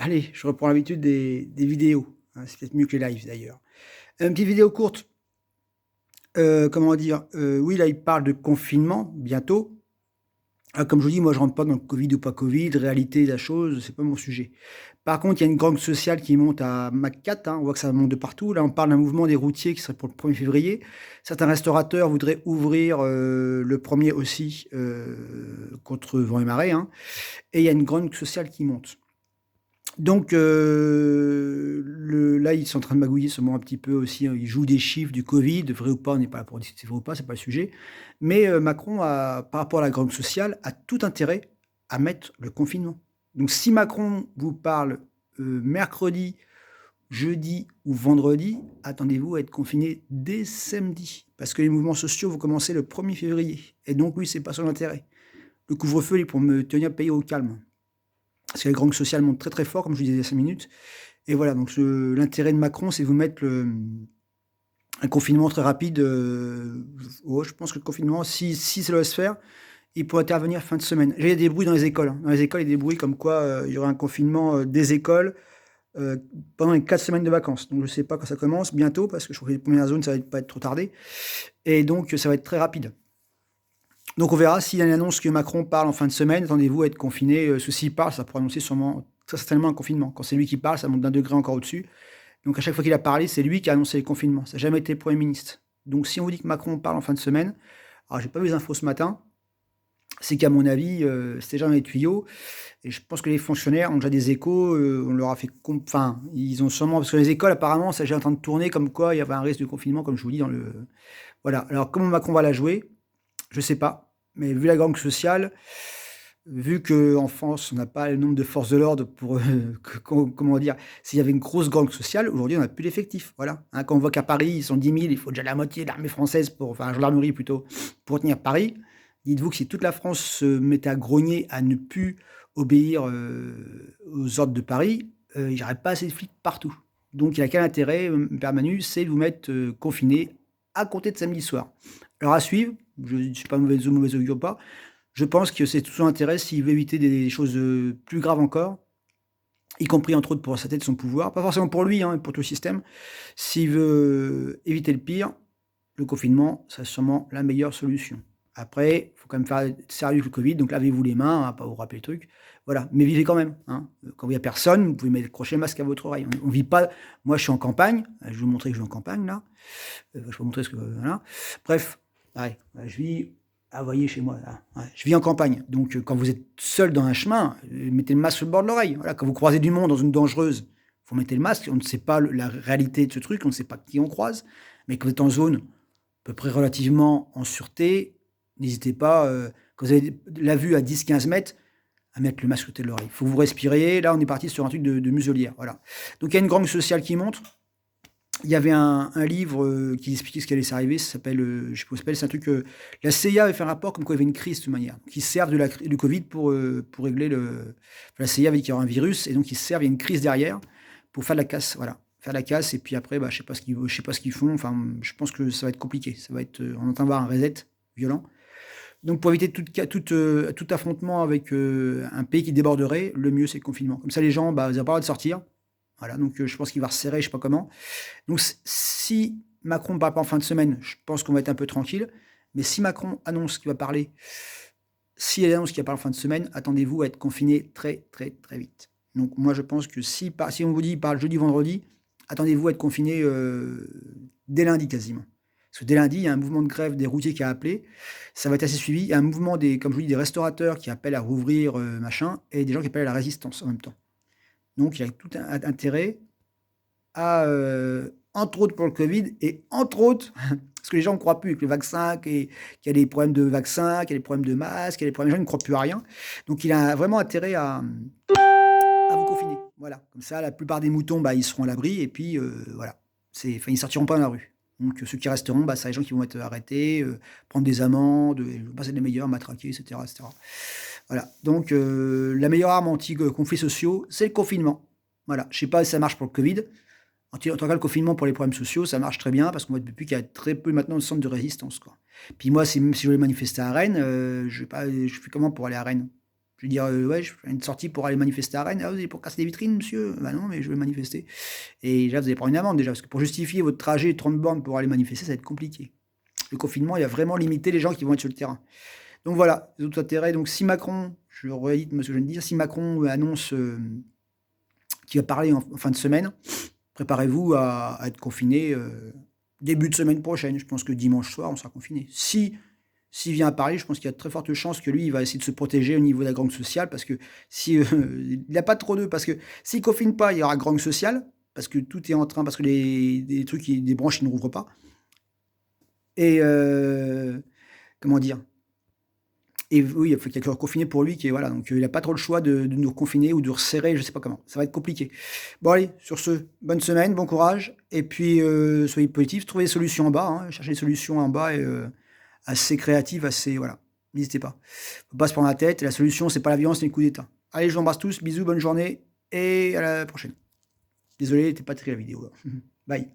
Allez, je reprends l'habitude des vidéos, hein, c'est peut-être mieux que les lives d'ailleurs. Une petite vidéo courte, comment dire? Oui, là, il parle de confinement bientôt. Ah, comme je vous dis, moi, je rentre pas dans le covid ou pas covid, réalité de la chose, c'est pas mon sujet. Par contre, il y a une grogne sociale qui monte à Mach 4, hein, on voit que ça monte de partout. Là, on parle d'un mouvement des routiers qui serait pour le 1er février. Certains restaurateurs voudraient ouvrir, le 1er aussi, contre vent et marée, hein, et il y a une grogne sociale qui monte. Donc là, ils sont en train de magouiller sûrement un petit peu aussi, hein. Ils jouent des chiffres du covid, vrai ou pas, on n'est pas là pour dire si c'est vrai ou pas, c'est pas le sujet. Mais Macron a, par rapport à la grogne sociale, a tout intérêt à mettre le confinement. Donc si Macron vous parle, mercredi, jeudi ou vendredi, attendez-vous à être confiné dès samedi. Parce que les mouvements sociaux vont commencer le 1er février et donc lui, c'est pas son intérêt. Le couvre-feu, il est pour me tenir le pays au calme. Parce que la grogne sociale monte très, très fort, comme je vous disais il y a 5 minutes. Et voilà, donc l'intérêt de Macron, c'est de vous mettre un confinement très rapide. Ouais, je pense que le confinement, si ça doit se faire, il pourrait intervenir fin de semaine. Il y a des bruits dans les écoles, hein. Dans les écoles, il y a des bruits comme quoi il y aurait un confinement des écoles pendant les 4 semaines de vacances. Donc je ne sais pas quand ça commence, bientôt, parce que je crois que les premières zones, ça va pas être trop tardé. Et donc ça va être très rapide. Donc on verra s'il y a une annonce que Macron parle en fin de semaine, attendez-vous à être confiné, s'il parle, ça pourrait annoncer sûrement très certainement un confinement. Quand c'est lui qui parle, ça monte d'un degré encore au-dessus. Donc à chaque fois qu'il a parlé, c'est lui qui a annoncé le confinement. Ça n'a jamais été le Premier ministre. Donc si on vous dit que Macron parle en fin de semaine, alors j'ai pas vu les infos ce matin, c'est qu'à mon avis, c'est déjà dans les tuyaux. Et je pense que les fonctionnaires ont déjà des échos, on leur a fait enfin, ils ont sûrement parce que les écoles apparemment, ça est déjà en train de tourner comme quoi il y avait un risque de confinement, comme je vous dis dans le voilà. Alors comment Macron va la jouer? Je sais pas, mais vu la gangue sociale, vu qu'en France, on n'a pas le nombre de forces de l'ordre pour, comment dire? S'il y avait une grosse gangue sociale, aujourd'hui, on n'a plus d'effectifs, voilà, hein. Quand on voit qu'à Paris, ils sont 10 000, il faut déjà la moitié de l'armée française pour enfin, gendarmerie plutôt, pour tenir Paris. Dites-vous que si toute la France se mettait à grogner, à ne plus obéir, aux ordres de Paris, il y aurait pas assez de flics partout. Donc il a quel intérêt, père Manu? C'est de vous mettre, confinés à compter de samedi soir. Alors à suivre, je ne suis pas mauvais augure ou pas, je pense que c'est tout son intérêt s'il veut éviter des choses, plus graves encore, y compris entre autres pour sa tête, son pouvoir, pas forcément pour lui, hein, mais pour tout le système. S'il veut éviter le pire, le confinement, c'est sûrement la meilleure solution. Après, il faut quand même faire sérieux avec le Covid, donc lavez-vous les mains, on va pas vous rappeler le truc. Voilà, mais vivez quand même, hein. Quand il y a personne, vous pouvez mettre accrocher le masque à votre oreille. On vit pas moi je suis en campagne, je vais vous montrer que je suis en campagne là. Je vais vous montrer ce que voilà. Bref, ouais, je vis ah, vous voyez chez moi là, ouais, je vis en campagne, donc quand vous êtes seul dans un chemin, mettez le masque sur le bord de l'oreille. Voilà, quand vous croisez du monde dans une dangereuse, vous mettez le masque, on ne sait pas la réalité de ce truc, on ne sait pas qui on croise, mais quand vous êtes en zone à peu près relativement en sûreté, n'hésitez pas, quand vous avez la vue à 10-15 mètres, à mettre le masque sur l'oreille. Il faut que vous respiriez, là on est parti sur un truc de muselière, voilà. Donc il y a une gangue sociale qui monte. Il y avait un livre, qui expliquait ce qui allait s'arriver, ça s'appelle, je sais plus comment ça s'appelle, c'est un truc, la CIA avait fait un rapport comme quoi il y avait une crise de toute manière. Qui se servent du Covid pour régler le la CIA avait dit qu'il y aurait un virus et donc ils se servent, il y a une crise derrière pour faire de la casse, voilà. Faire de la casse et puis après, bah, je sais pas ce qu'ils font, enfin, je pense que ça va être compliqué. Ça va être, on est en train de voir un reset violent. Donc pour éviter tout affrontement avec, un pays qui déborderait, le mieux c'est le confinement. Comme ça les gens, bah, ils n'ont pas le droit de sortir. Voilà, donc je pense qu'il va resserrer, je sais pas comment. Donc si Macron ne parle pas en fin de semaine, je pense qu'on va être un peu tranquille. Mais si Macron annonce qu'il va parler, s'il annonce qu'il va parler en fin de semaine, attendez-vous à être confiné très, très, très vite. Donc moi, je pense que si on vous dit qu'il parle jeudi, vendredi, attendez-vous à être confiné dès lundi quasiment. Parce que dès lundi, il y a un mouvement de grève des routiers qui a appelé. Ça va être assez suivi. Il y a un mouvement comme je vous dis, des restaurateurs qui appellent à rouvrir, machin, et des gens qui appellent à la résistance en même temps. Donc il y a tout intérêt à, entre autres pour le Covid et entre autres, parce que les gens ne croient plus avec le vaccin, qu'il y a des problèmes de vaccin, qu'il y a des problèmes de masques, qu'il y a des problèmes, les gens ne croient plus à rien. Donc il a vraiment intérêt à vous confiner. Voilà, comme ça, la plupart des moutons, bah, ils seront à l'abri et puis voilà, enfin, ils sortiront pas dans la rue. Donc ceux qui resteront, bah, c'est les gens qui vont être arrêtés, prendre des amendes, passer les meilleurs, matraqués, etc., etc. Voilà, donc la meilleure arme anti-conflits sociaux, c'est le confinement. Voilà, je sais pas si ça marche pour le Covid. En tout cas, le confinement pour les problèmes sociaux, ça marche très bien parce qu'on voit depuis qu'il y a très peu maintenant de centres de résistance, quoi. Puis moi, même si je voulais manifester à Rennes, je fais comment pour aller à Rennes? Je vais dire: «Ouais, je fais une sortie pour aller manifester à Rennes». «Ah, vous allez pour casser des vitrines, monsieur?» «Bah, non, mais je vais manifester» et là, vous allez prendre une amende déjà, parce que pour justifier votre trajet de 30 bornes pour aller manifester, ça va être compliqué. Le confinement, il a vraiment limité les gens qui vont être sur le terrain. Donc voilà, les autres intérêts, donc si Macron, je le réitme ce que je viens de dire, si Macron annonce, qu'il va parler en fin de semaine, préparez-vous à être confinés, début de semaine prochaine. Je pense que dimanche soir, on sera confinés. S'il vient à Paris, je pense qu'il y a de très fortes chances que lui, il va essayer de se protéger au niveau de la gangue sociale parce que si, il n'a pas trop d'eux parce que s'il confine pas, il y aura gangue sociale parce que tout est en train parce que les trucs, des branches, ils ne rouvrent pas et comment dire? Et oui, il faut qu'il y ait confiné pour lui qui est voilà, donc il a pas trop le choix de nous confiner ou de resserrer, je sais pas comment. Ça va être compliqué. Bon allez, sur ce, bonne semaine, bon courage et puis, soyez positifs, trouvez des solutions en bas, hein, cherchez des solutions en bas et assez créatives, assez voilà, n'hésitez pas. Faut pas se prendre la tête et la solution, c'est pas la violence ni le coup d'État. Allez, je vous embrasse tous, bisous, bonne journée et à la prochaine. Désolé, elle était pas très la vidéo là. Bye.